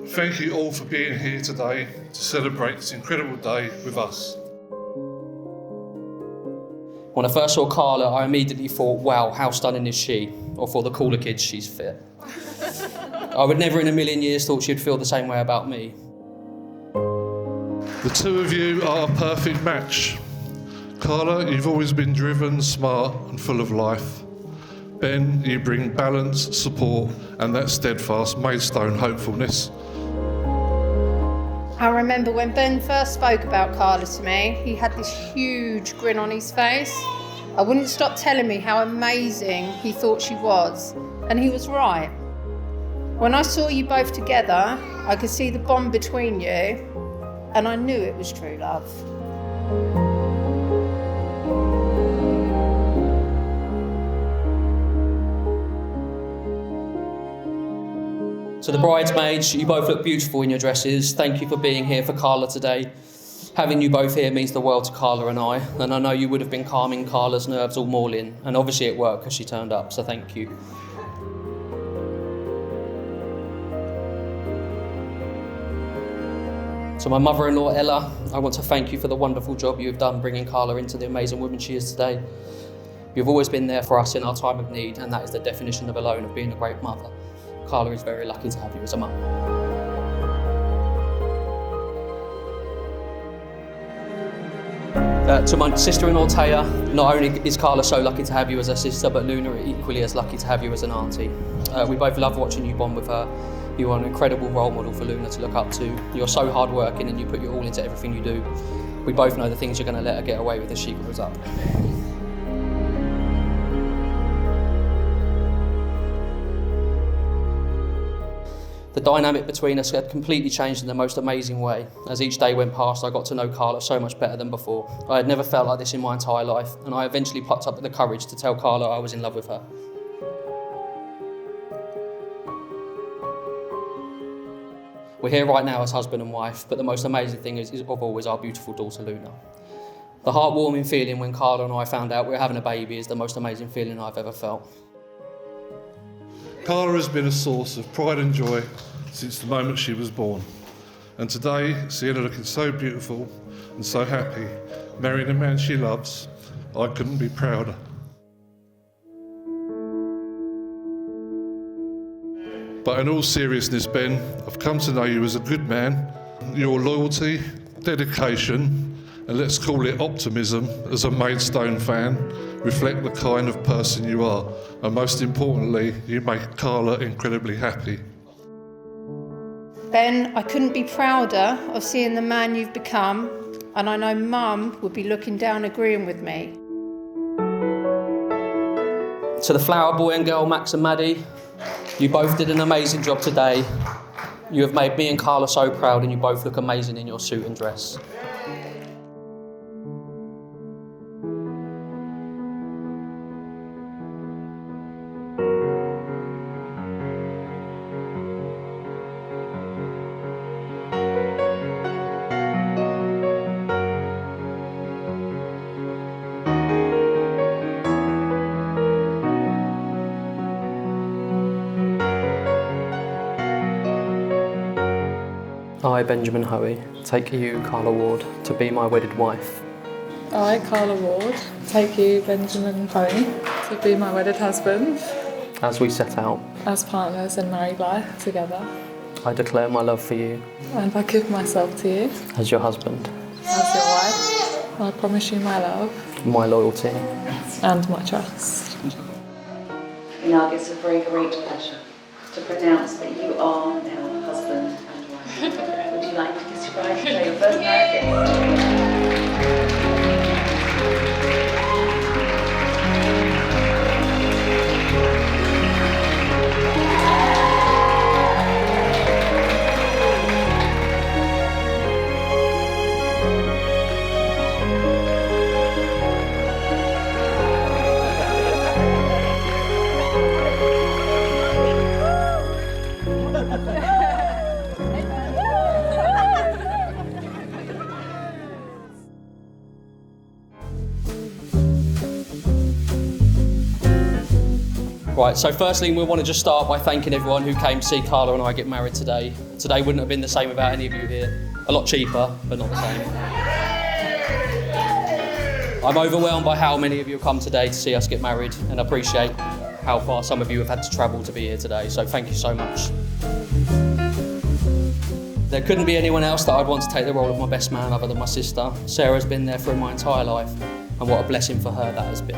Thank you all for being here today to celebrate this incredible day with us. When I first saw Carla, I immediately thought, wow, how stunning is she? Or for the cooler kids, she's fit. I would never in a million years thought she'd feel the same way about me. The two of you are a perfect match. Carla, you've always been driven, smart and full of life. Ben, you bring balance, support and that steadfast Maidstone hopefulness. I remember when Ben first spoke about Carla to me, he had this huge grin on his face. I wouldn't stop telling me how amazing he thought she was, and he was right. When I saw you both together, I could see the bond between you, and I knew it was true love. To the bridesmaids, you both look beautiful in your dresses. Thank you for being here for Carla today. Having you both here means the world to Carla and I know you would have been calming Carla's nerves all morning, and obviously it worked because she turned up, so thank you. To my mother-in-law Ella, I want to thank you for the wonderful job you've done bringing Carla into the amazing woman she is today. You've always been there for us in our time of need, and that is the definition alone of being a great mother. Carla is very lucky to have you as a mum. To my sister-in-law Taya, not only is Carla so lucky to have you as a sister, but Luna are equally as lucky to have you as an auntie. We both love watching you bond with her. You are an incredible role model for Luna to look up to. You're so hard-working and you put your all into everything you do. We both know the things you're going to let her get away with as she grows up. The dynamic between us had completely changed in the most amazing way. As each day went past, I got to know Carla so much better than before. I had never felt like this in my entire life, and I eventually plucked up the courage to tell Carla I was in love with her. We're here right now as husband and wife, but the most amazing thing of all is our beautiful daughter Luna. The heartwarming feeling when Carla and I found out we were having a baby is the most amazing feeling I've ever felt. Carla has been a source of pride and joy since the moment she was born. And today, seeing her looking so beautiful and so happy, marrying a man she loves, I couldn't be prouder. But in all seriousness, Ben, I've come to know you as a good man. Your loyalty, dedication, and let's call it optimism as a Maidstone fan, reflect the kind of person you are. And most importantly, you make Carla incredibly happy. Ben, I couldn't be prouder of seeing the man you've become, and I know Mum would be looking down agreeing with me. To the flower boy and girl, Max and Maddie, you both did an amazing job today. You have made me and Carla so proud, and you both look amazing in your suit and dress. I, Benjamin Hoey, take you, Carla Ward, to be my wedded wife. I, Carla Ward, take you, Benjamin Hoey, to be my wedded husband. As we set out, as partners in married life together. I declare my love for you. And I give myself to you. As your husband. As your wife. I promise you my love. My loyalty. And my trust. We now get a very great pleasure to pronounce that you are now husband and wife. Would you like to kiss your bride and say your first marriage kiss? Right, so firstly, we want to just start by thanking everyone who came to see Carla and I get married today. Today wouldn't have been the same without any of you here. A lot cheaper, but not the same. I'm overwhelmed by how many of you have come today to see us get married, and appreciate how far some of you have had to travel to be here today, so thank you so much. There couldn't be anyone else that I'd want to take the role of my best man other than my sister. Sarah's been there through my entire life, and what a blessing for her that has been.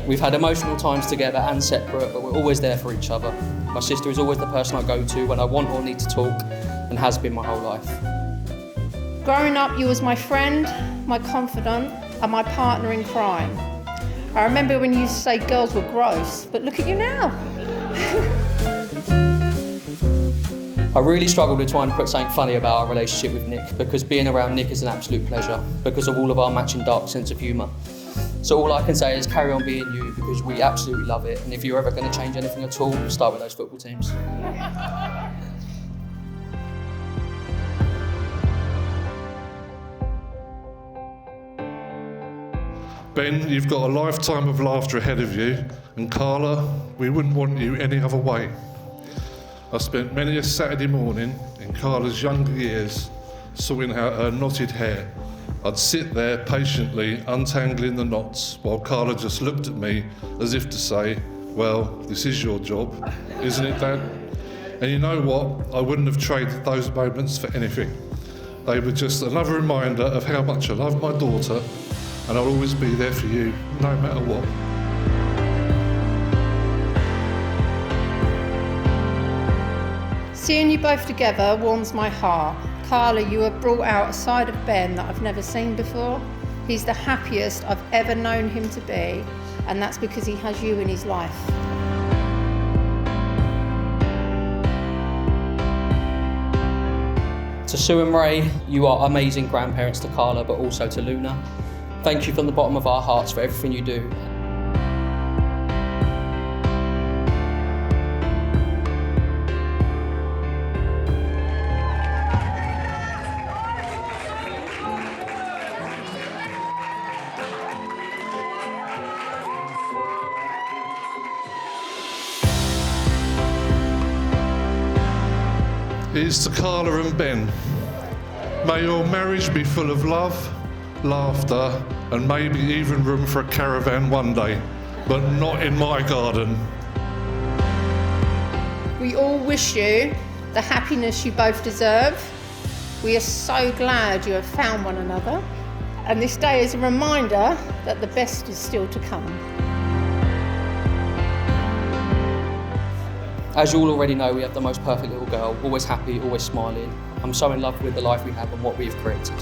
We've had emotional times together and separate, but we're always there for each other. My sister is always the person I go to when I want or need to talk, and has been my whole life. Growing up, you was my friend, my confidant, and my partner in crime. I remember when you used to say girls were gross, but look at you now. I really struggled with trying to put something funny about our relationship with Nick, because being around Nick is an absolute pleasure, because of all of our matching dark sense of humour. So all I can say is carry on being you, because we absolutely love it, and if you're ever going to change anything at all, start with those football teams. Ben, you've got a lifetime of laughter ahead of you, and Carla, we wouldn't want you any other way. I spent many a Saturday morning in Carla's younger years sorting out her knotted hair. I'd sit there patiently untangling the knots while Carla just looked at me as if to say, well, this is your job, isn't it, Dad? And you know what? I wouldn't have traded those moments for anything. They were just another reminder of how much I love my daughter, and I'll always be there for you, no matter what. Seeing you both together warms my heart. Carla, you have brought out a side of Ben that I've never seen before. He's the happiest I've ever known him to be, and that's because he has you in his life. To Sue and Ray, you are amazing grandparents to Carla, but also to Luna. Thank you from the bottom of our hearts for everything you do. Here's to Carla and Ben. May your marriage be full of love, laughter, and maybe even room for a caravan one day, but not in my garden. We all wish you the happiness you both deserve. We are so glad you have found one another, and this day is a reminder that the best is still to come. As you all already know, we have the most perfect little girl, always happy, always smiling. I'm so in love with the life we have and what we've created.